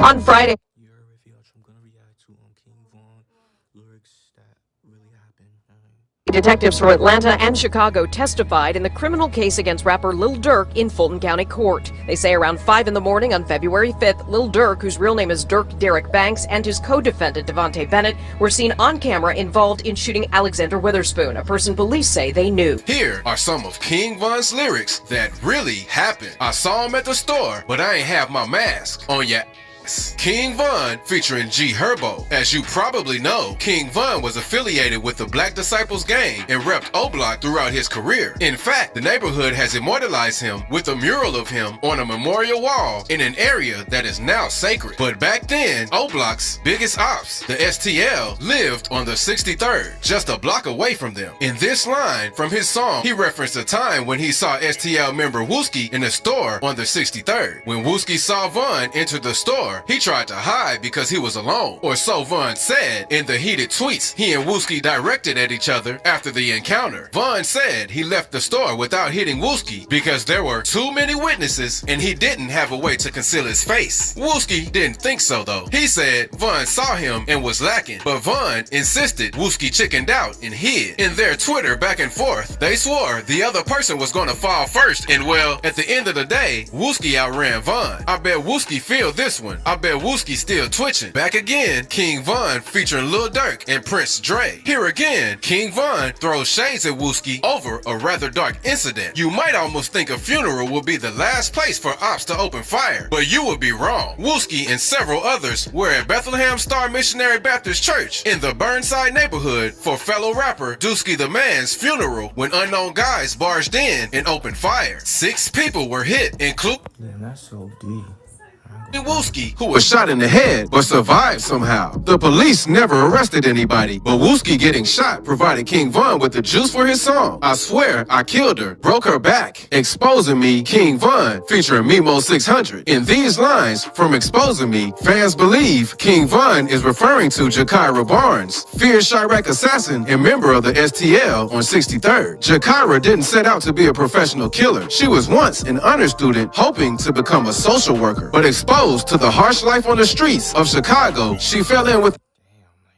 On Friday, You heard Riffy Arch. I'm gonna react to King Von lyrics that really happened. detectives from Atlanta and Chicago testified in the criminal case against rapper Lil Durk in Fulton County Court. They say around 5 in the morning on February 5th, Lil Durk, whose real name is Dirk Derek Banks, and his co-defendant Devontae Bennett were seen on camera involved in shooting Alexander Witherspoon, a person police say they knew. Here are some of King Von's lyrics that really happened. I saw him at the store, but I ain't have my mask on yet. King Von featuring G Herbo. As you probably know, King Von was affiliated with the Black Disciples gang and repped O Block throughout his career. In fact, the neighborhood has immortalized him with a mural of him on a memorial wall in an area that is now sacred. But back then, O Block's biggest ops, the STL, lived on the 63rd, just a block away from them. In this line from his song, he referenced a time when he saw STL member Wooski in the store on the 63rd. When Wooski saw Von enter the store, he tried to hide because he was alone, or so Von said in the heated tweets he and Wooski directed at each other after the encounter. Von said he left the store without hitting Wooski because there were too many witnesses and he didn't have a way to conceal his face. Wooski didn't think so though. He said Von saw him and was lacking, but Von insisted Wooski chickened out and hid. In their Twitter back and forth, they swore the other person was gonna fall first, and well, at the end of the day, Wooski outran Von. I bet Wooski feel this one. I bet Wooski still twitching. Back again, King Von featuring Lil Durk and Prince Dre. Here again, King Von throws shades at Wooski over a rather dark incident. You might almost think a funeral would be the last place for ops to open fire, but you would be wrong. Wooski and several others were at Bethlehem Star Missionary Baptist Church in the Burnside neighborhood for fellow rapper Dusky the Man's funeral when unknown guys barged in and opened fire. 6 people were hit, including Damn, that's so deep. Wooski, who was shot in the head but survived somehow. The police never arrested anybody, but Wooski getting shot provided King Von with the juice for his song. I swear I killed her, broke her back, exposing me, King Von, featuring Mimo 600. In these lines from Exposing Me, fans believe King Von is referring to Jakira Barnes, fierce Chirac assassin and member of the STL on 63rd. Jakira didn't set out to be a professional killer. She was once an honor student hoping to become a social worker, but exposed to the harsh life on the streets of Chicago, she fell in with Damn, like,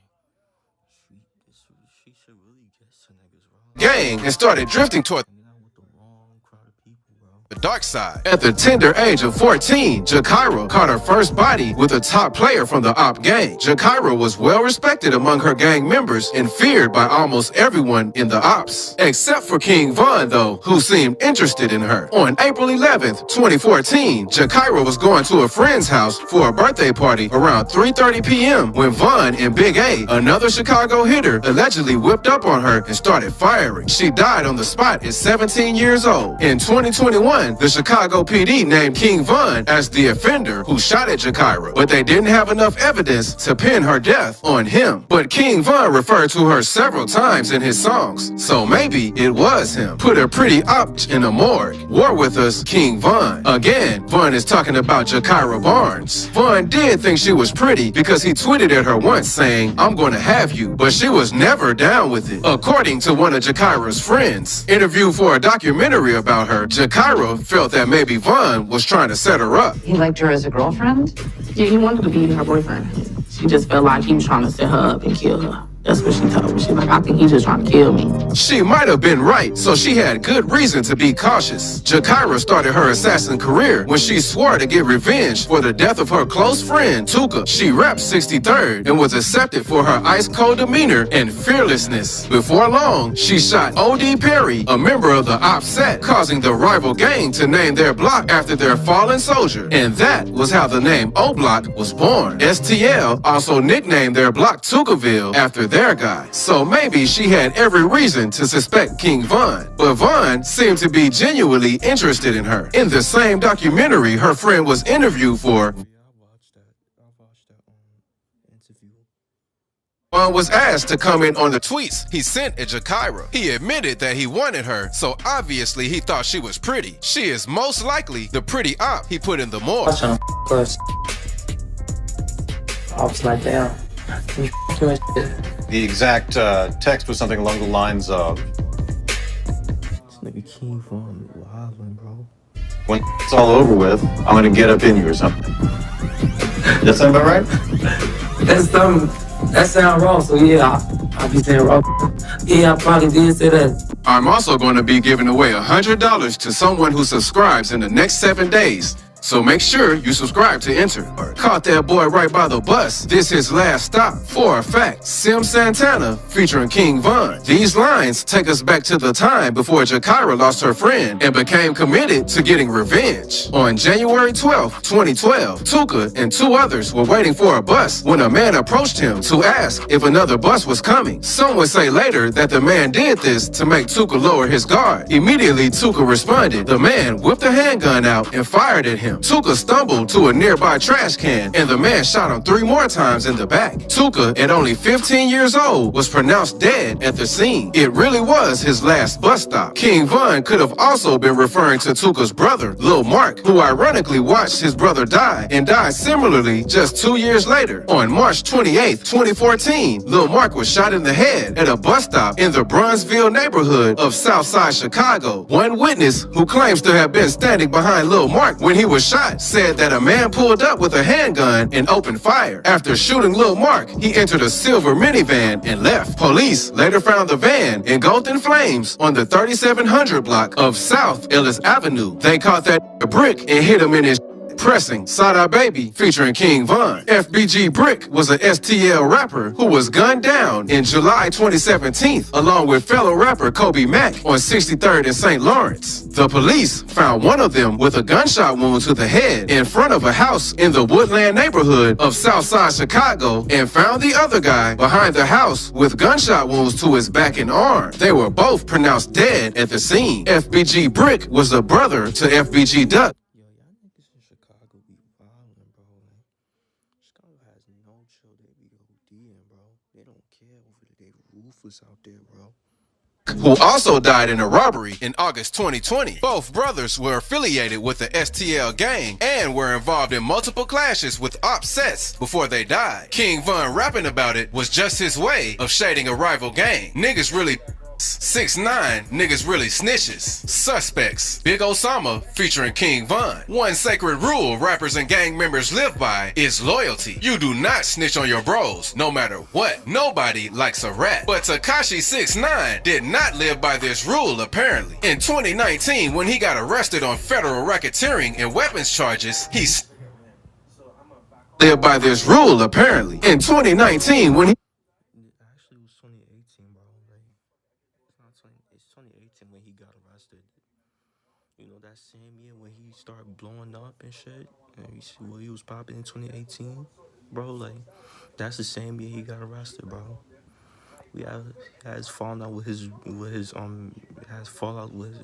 she should really get some niggas wrong. gang and started drifting toward Hanging out with the wrong crowd of people, bro. the dark side. At the tender age of 14, Jakira caught her first body with a top player from the op gang. Jakira was well respected among her gang members and feared by almost everyone in the ops, except for King Von though, who seemed interested in her. On April 11th, 2014, Jakira was going to a friend's house for a birthday party around 3:30 p.m. when Von and Big A, another Chicago hitter, allegedly whipped up on her and started firing. She died on the spot at 17 years old. In 2021, the Chicago PD named King Von as the offender who shot at Jakira, but they didn't have enough evidence to pin her death on him. But King Von referred to her several times in his songs, so maybe it was him. Put a pretty op in a morgue. War with us, King Von. Again, Von is talking about Jakira Barnes. Von did think she was pretty because he tweeted at her once saying, "I'm gonna have you," but she was never down with it. According to one of Jakira's friends, interviewed for a documentary about her, Jakira felt that maybe Von was trying to set her up. He liked her as a girlfriend? Yeah, he wanted to be her boyfriend. She just felt like he was trying to set her up and kill her. That's what she told me. She's like, I think he's just trying to kill me. She might have been right, so she had good reason to be cautious. Jakira started her assassin career when she swore to get revenge for the death of her close friend, Tuka. She repped 63rd and was accepted for her ice-cold demeanor and fearlessness. Before long, she shot O.D. Perry, a member of the op set, causing the rival gang to name their block after their fallen soldier. And that was how the name O-Block was born. STL also nicknamed their block Tukaville after their guy. So maybe she had every reason to suspect King Von, but Von seemed to be genuinely interested in her. In the same documentary her friend was interviewed for, Yeah, I watched that interview. Von was asked to comment on the tweets he sent at Jakira. He admitted that he wanted her, so obviously he thought she was pretty. She is most likely the pretty op he put in the morgue. Trying to us. Ops like down. You too much shit. The exact text was something along the lines of, This nigga King Von wildin', bro. when it's all over with, I'm gonna get up in you or something. That sound about right? That sound wrong, so yeah, I be saying wrong. Yeah, I probably did say that. I'm also going to be giving away $100 to someone who subscribes in the next 7 days. So make sure you subscribe to enter. Caught that boy right by the bus. This his last stop. For a fact, Sim Santana featuring King Von. These lines take us back to the time before Jakira lost her friend and became committed to getting revenge. On January 12, 2012, Tuka and 2 others were waiting for a bus when a man approached him to ask if another bus was coming. Some would say later that the man did this to make Tuka lower his guard. Immediately, Tuka responded. The man whipped a handgun out and fired at him. Tuka stumbled to a nearby trash can, and the man shot him 3 more times in the back. Tuka, at only 15 years old, was pronounced dead at the scene. It really was his last bus stop. King Von could have also been referring to Tuka's brother, Lil Mark, who ironically watched his brother die and died similarly just 2 years later. On March 28, 2014, Lil Mark was shot in the head at a bus stop in the Bronzeville neighborhood of Southside Chicago. One witness who claims to have been standing behind Lil Mark when he was shot said that a man pulled up with a handgun and opened fire. After shooting Lil Mark, he entered a silver minivan and left. Police later found the van engulfed in flames on the 3700 block of South Ellis Avenue. They caught that brick and hit him in his pressing Sada Baby featuring King Von. FBG Brick was a STL rapper who was gunned down in July 2017 along with fellow rapper Kobe Mack on 63rd and St. Lawrence. The police found one of them with a gunshot wound to the head in front of a house in the Woodland neighborhood of Southside Chicago and found the other guy behind the house with gunshot wounds to his back and arm. They were both pronounced dead at the scene. FBG Brick was a brother to FBG Duck. Yo, y'all niggas in Chicago be wildin', bro. Like, Chicago has no chill. They be ODing, bro. They don't care over there. They ruthless out there, bro. Who also died in a robbery in August 2020. Both brothers were affiliated with the STL gang and were involved in multiple clashes with op sets before they died. King Von rapping about it was just his way of shading a rival gang. Niggas really 6ix9ine, niggas really snitches. Suspects, Big Osama featuring King Von. One sacred rule rappers and gang members live by is loyalty. You do not snitch on your bros, no matter what. Nobody likes a rat. But Tekashi 6ix9ine did not live by this rule, apparently. In 2019, when he got arrested on federal racketeering and weapons charges, he lived by this rule, apparently. In 2019, when he Actually, it was 2018, bro. Like, it's not 20. It's 2018 when he got arrested. You know, that same year when he started blowing up and shit, and he was popping in 2018, bro. Like, that's the same year he got arrested, bro. We has fallen out with his has fallout with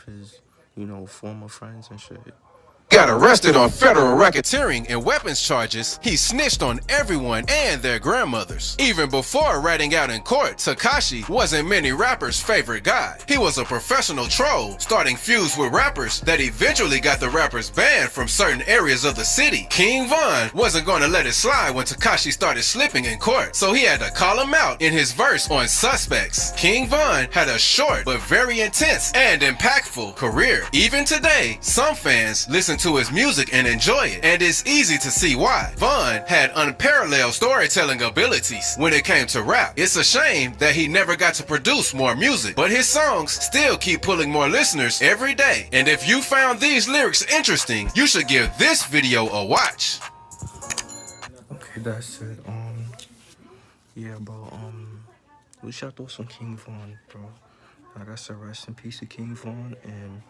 his former friends and shit. got arrested on federal racketeering and weapons charges, he snitched on everyone and their grandmothers. Even before ratting out in court, Tekashi wasn't many rappers' favorite guy. He was a professional troll, starting feuds with rappers that eventually got the rappers banned from certain areas of the city. King Von wasn't going to let it slide when Tekashi started slipping in court, so he had to call him out in his verse on Suspects. King Von had a short but very intense and impactful career. Even today, some fans listen to his music and enjoy it, and it's easy to see why. Von had unparalleled storytelling abilities when it came to rap. It's a shame that he never got to produce more music, but his songs still keep pulling more listeners every day. And if you found these lyrics interesting, you should give this video a watch. Okay, that's it. Yeah, bro. We should throw some King Von, bro. Like I said, rest in peace to King Von, and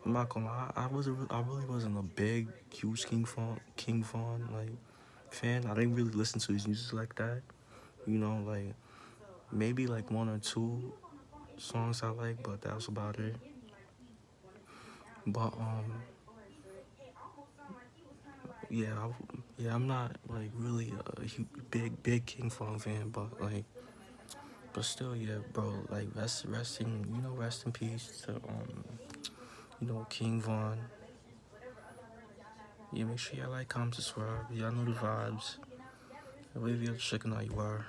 I'm not gonna lie, I really wasn't a big, huge King Von like fan. I didn't really listen to his music like that. You know, like maybe like one or two songs I like, but that was about it. But yeah, I'm not like really a big King Von fan, but still, yeah, bro. Like rest in peace to King Von. Yeah, make sure y'all like, comment, subscribe. Y'all know the vibes. Whatever you're checking out, you are.